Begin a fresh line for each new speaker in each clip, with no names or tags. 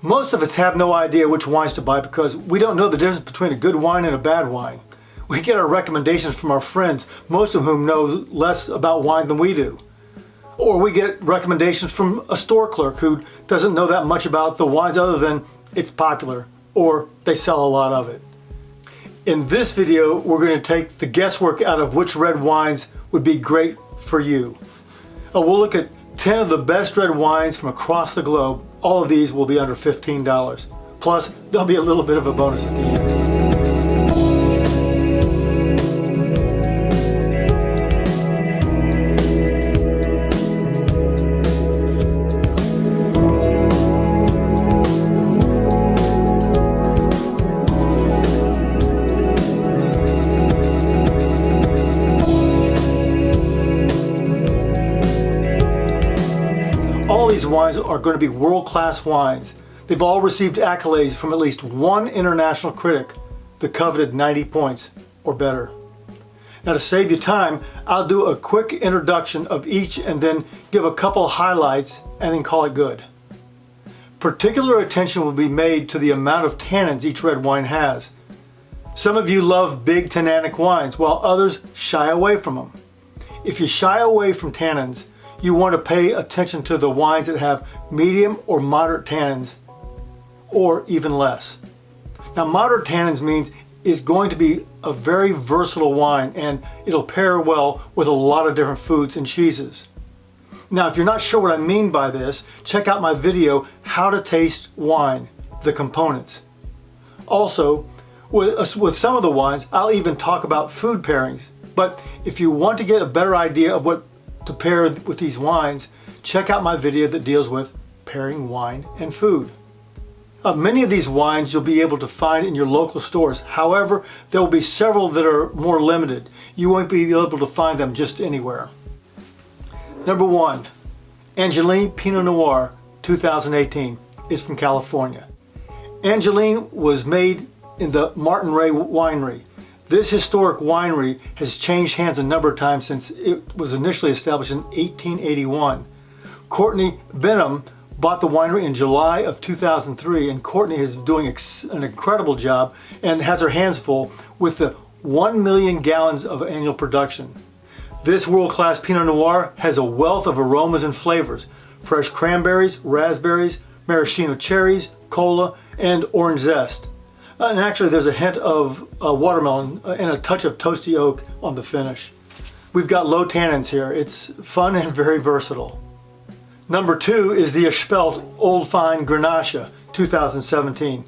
Most of us have no idea which wines to buy because we don't know the difference between a good wine and a bad wine. We get our recommendations from our friends, most of whom know less about wine than we do. Or we get recommendations from a store clerk who doesn't know that much about the wines other than it's popular or they sell a lot of it. In this video, we're going to take the guesswork out of which red wines would be great for you. We'll look at 10 of the best red wines from across the globe. All of these will be under $15. Plus, there'll be a little bit of a bonus at the end. All these wines are going to be world-class wines. They've all received accolades from at least one international critic, the coveted 90 points or better. Now, to save you time, I'll do a quick introduction of each and then give a couple highlights and then call it good. Particular attention will be made to the amount of tannins each red wine has. Some of you love big tannic wines, while others shy away from them. If you shy away from tannins, you want to pay attention to the wines that have medium or moderate tannins, or even less. Now, moderate tannins means it's going to be a very versatile wine and it'll pair well with a lot of different foods and cheeses. Now, if you're not sure what I mean by this, check out my video, How to Taste Wine, the Components. Also, with some of the wines, I'll even talk about food pairings. But if you want to get a better idea of what to pair with these wines, check out my video that deals with pairing wine and food. Many of these wines you'll be able to find in your local stores. However, there will be several that are more limited. You won't be able to find them just anywhere. Number 1, Angeline Pinot Noir 2018 is from California. Angeline was made in the Martin Ray Winery. This historic winery has changed hands a number of times since it was initially established in 1881. Courtney Benham bought the winery in July of 2003, and Courtney is doing an incredible job and has her hands full with the 1 million gallons of annual production. This world-class Pinot Noir has a wealth of aromas and flavors: fresh cranberries, raspberries, maraschino cherries, cola, and orange zest. And actually there's a hint of watermelon and a touch of toasty oak on the finish. We've got low tannins here. It's fun and very versatile. Number 2 is the Espelt Old Fine Grenache 2017.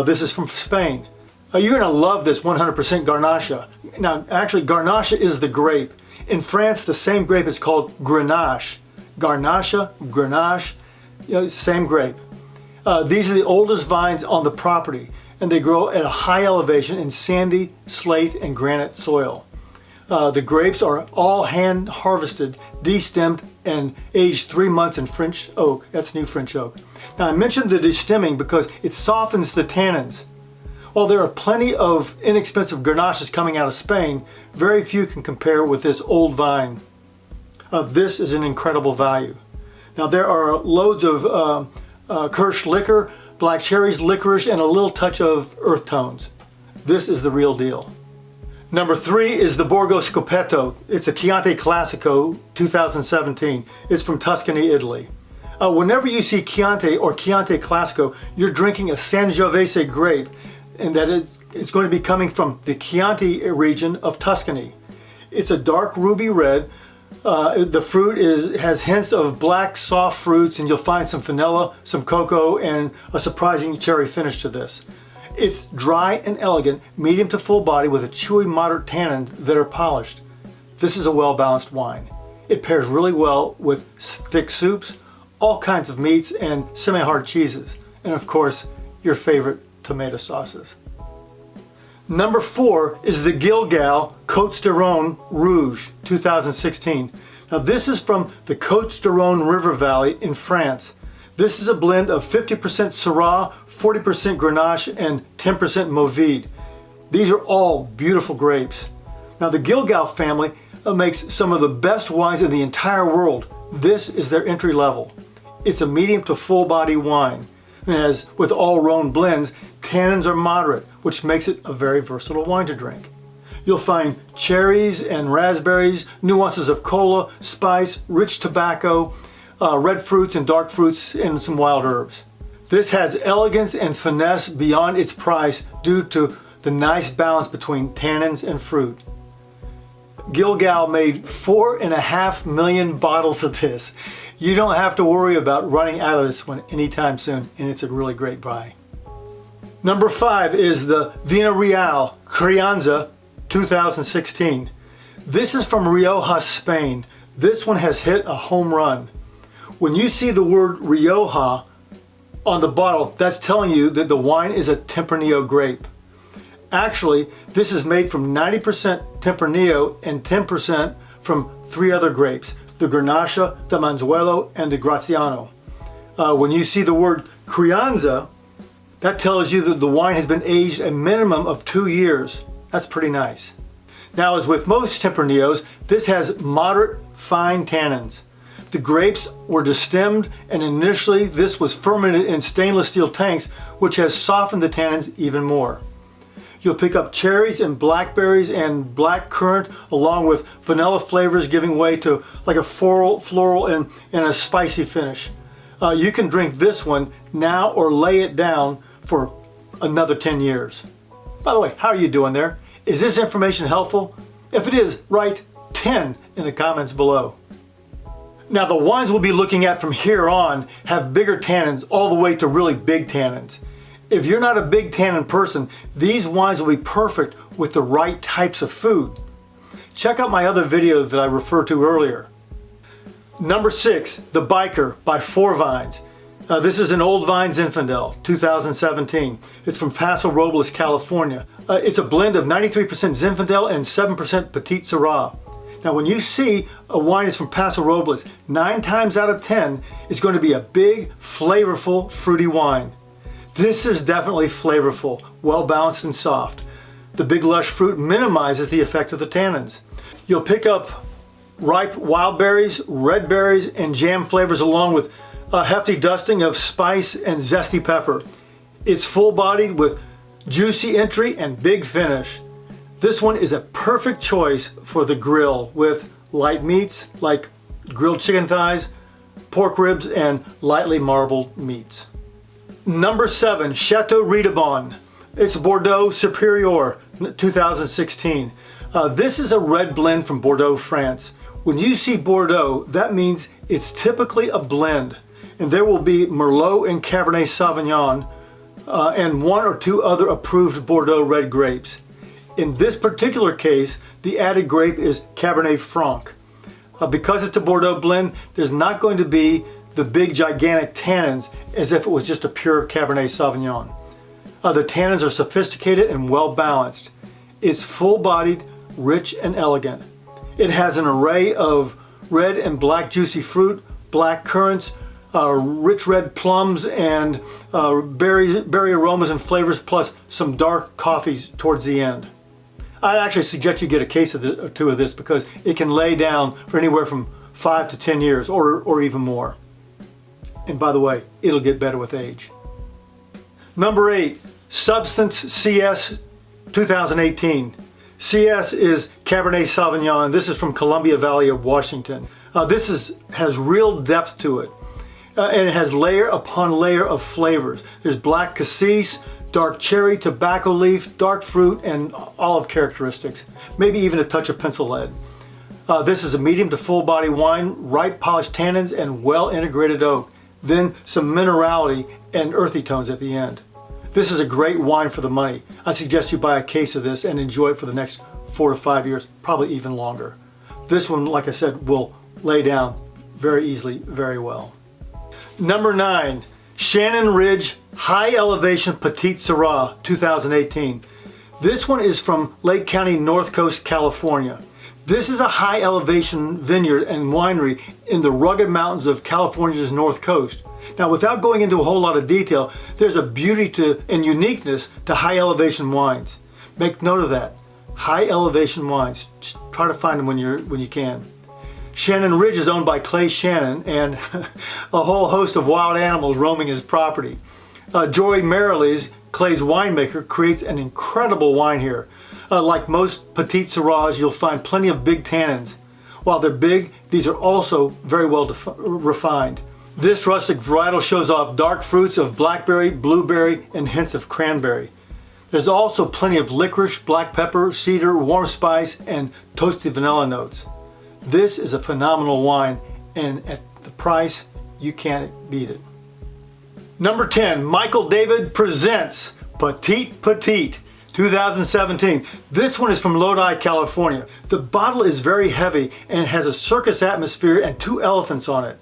This is from Spain. You're going to love this 100% Grenache. Now, actually, Grenache is the grape. In France, the same grape is called Grenache. Grenache, Grenache, same grape. These are the oldest vines on the property, and they grow at a high elevation in sandy, slate, and granite soil. The grapes are all hand harvested, destemmed, and aged 3 months in French oak. That's new French oak. Now, I mentioned the destemming because it softens the tannins. While there are plenty of inexpensive Grenaches coming out of Spain, very few can compare with this old vine. This is an incredible value. Now, there are loads of Kirsch liquor, black cherries, licorice, and a little touch of earth tones. This is the real deal. Number 3 is the Borgo Scoppetto. It's a Chianti Classico 2017. It's from Tuscany, Italy. Whenever you see Chianti or Chianti Classico, you're drinking a Sangiovese grape, and that it's going to be coming from the Chianti region of Tuscany. It's a dark ruby red. The fruit has hints of black soft fruits, and you'll find some vanilla, some cocoa, and a surprising cherry finish to this. It's dry and elegant, medium to full body with a chewy moderate tannin that are polished. This is a well-balanced wine. It pairs really well with thick soups, all kinds of meats, and semi-hard cheeses, and of course, your favorite tomato sauces. Number 4 is the Gilgal Côtes du Rhône Rouge 2016. Now, this is from the Côtes du Rhône River Valley in France. This is a blend of 50% Syrah, 40% Grenache, and 10% Movide. These are all beautiful grapes. Now, the Gilgal family makes some of the best wines in the entire world. This is their entry level. It's a medium to full body wine. And as with all Rhone blends, tannins are moderate, which makes it a very versatile wine to drink. You'll find cherries and raspberries, nuances of cola, spice, rich tobacco, red fruits and dark fruits, and some wild herbs. This has elegance and finesse beyond its price due to the nice balance between tannins and fruit. Gilgal made 4.5 million bottles of this. You don't have to worry about running out of this one anytime soon, and it's a really great buy. Number 5 is the Vina Real Crianza 2016. This is from Rioja, Spain. This one has hit a home run. When you see the word Rioja on the bottle, that's telling you that the wine is a Tempranillo grape. Actually, this is made from 90% Tempranillo and 10% from 3 other grapes, the Grenache, the Manzuelo, and the Graziano. When you see the word Crianza, that tells you that the wine has been aged a minimum of 2 years. That's pretty nice. Now, as with most Tempranillos, this has moderate fine tannins. The grapes were destemmed, and initially this was fermented in stainless steel tanks, which has softened the tannins even more. You'll pick up cherries and blackberries and black currant, along with vanilla flavors giving way to like a floral and a spicy finish. You can drink this one now or lay it down for another 10 years. By the way, how are you doing there? Is this information helpful? If it is, write 10 in the comments below. Now, the wines we'll be looking at from here on have bigger tannins, all the way to really big tannins. If you're not a big tannin person, these wines will be perfect with the right types of food. Check out my other video that I referred to earlier. Number 6, The Biker by 4 Vines. This is an Old Vine Zinfandel, 2017. It's from Paso Robles, California. It's a blend of 93% Zinfandel and 7% Petit Syrah. Now, when you see a wine is from Paso Robles, 9 times out of 10, it's going to be a big, flavorful, fruity wine. This is definitely flavorful, well balanced and soft. The big lush fruit minimizes the effect of the tannins. You'll pick up ripe wild berries, red berries, and jam flavors, along with a hefty dusting of spice and zesty pepper. It's full-bodied with juicy entry and big finish. This one is a perfect choice for the grill with light meats like grilled chicken thighs, pork ribs, and lightly marbled meats. Number 7, Chateau Redabon. It's Bordeaux Superior 2016. This is a red blend from Bordeaux, France. When you see Bordeaux, that means it's typically a blend. And there will be Merlot and Cabernet Sauvignon and 1 or 2 other approved Bordeaux red grapes. In this particular case, the added grape is Cabernet Franc. Because it's a Bordeaux blend, there's not going to be the big gigantic tannins as if it was just a pure Cabernet Sauvignon. The tannins are sophisticated and well balanced. It's full-bodied, rich, and elegant. It has an array of red and black juicy fruit, black currants, rich red plums, and berry aromas and flavors, plus some dark coffee towards the end. I'd actually suggest you get a case of this, or 2 of this, because it can lay down for anywhere from 5 to 10 years or even more. And by the way, it'll get better with age. Number 8, Substance CS 2018. CS is Cabernet Sauvignon. This is from Columbia Valley of Washington. This has real depth to it. And it has layer upon layer of flavors. There's black cassis, dark cherry, tobacco leaf, dark fruit, and olive characteristics. Maybe even a touch of pencil lead. This is a medium to full body wine, ripe polished tannins, and well integrated oak. Then some minerality and earthy tones at the end. This is a great wine for the money. I suggest you buy a case of this and enjoy it for the next 4 to 5 years, probably even longer. This one, like I said, will lay down very easily, very well. Number 9, Shannon Ridge High Elevation Petit Syrah 2018. This one is from Lake County, North Coast, California. This is a high elevation vineyard and winery in the rugged mountains of California's North Coast. Now, without going into a whole lot of detail, there's a beauty to and uniqueness to high elevation wines. Make note of that. High elevation wines. Just try to find them when you can. Shannon Ridge is owned by Clay Shannon and a whole host of wild animals roaming his property. Jory Merrilees, Clay's winemaker, creates an incredible wine here. Like most Petit Syrahs, you'll find plenty of big tannins. While they're big, these are also very well refined. This rustic varietal shows off dark fruits of blackberry, blueberry, and hints of cranberry. There's also plenty of licorice, black pepper, cedar, warm spice, and toasty vanilla notes. This is a phenomenal wine, and at the price, you can't beat it. Number 10, Michael David presents Petite Petite 2017. This one is from Lodi, California. The bottle is very heavy and it has a circus atmosphere and 2 elephants on it.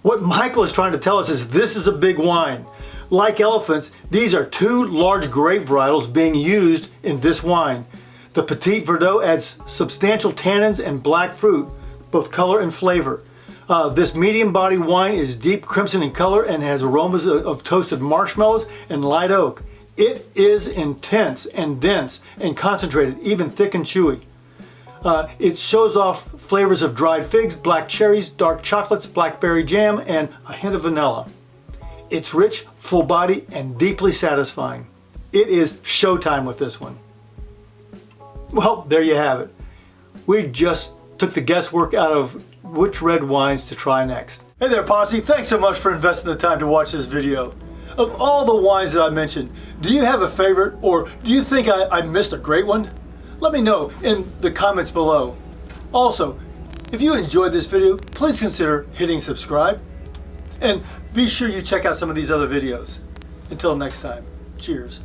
What Michael is trying to tell us is this is a big wine. Like elephants, these are 2 large grape varietals being used in this wine. The Petit Verdot adds substantial tannins and black fruit, both color and flavor. This medium body wine is deep crimson in color and has aromas of toasted marshmallows and light oak. It is intense and dense and concentrated, even thick and chewy. It shows off flavors of dried figs, black cherries, dark chocolates, blackberry jam, and a hint of vanilla. It's rich, full body, and deeply satisfying. It is showtime with this one. Well, there you have it. We just took the guesswork out of which red wines to try next. Hey there, Posse. Thanks so much for investing the time to watch this video. Of all the wines that I mentioned, do you have a favorite, or do you think I missed a great one? Let me know in the comments below. Also, if you enjoyed this video, please consider hitting subscribe, and be sure you check out some of these other videos. Until next time, cheers.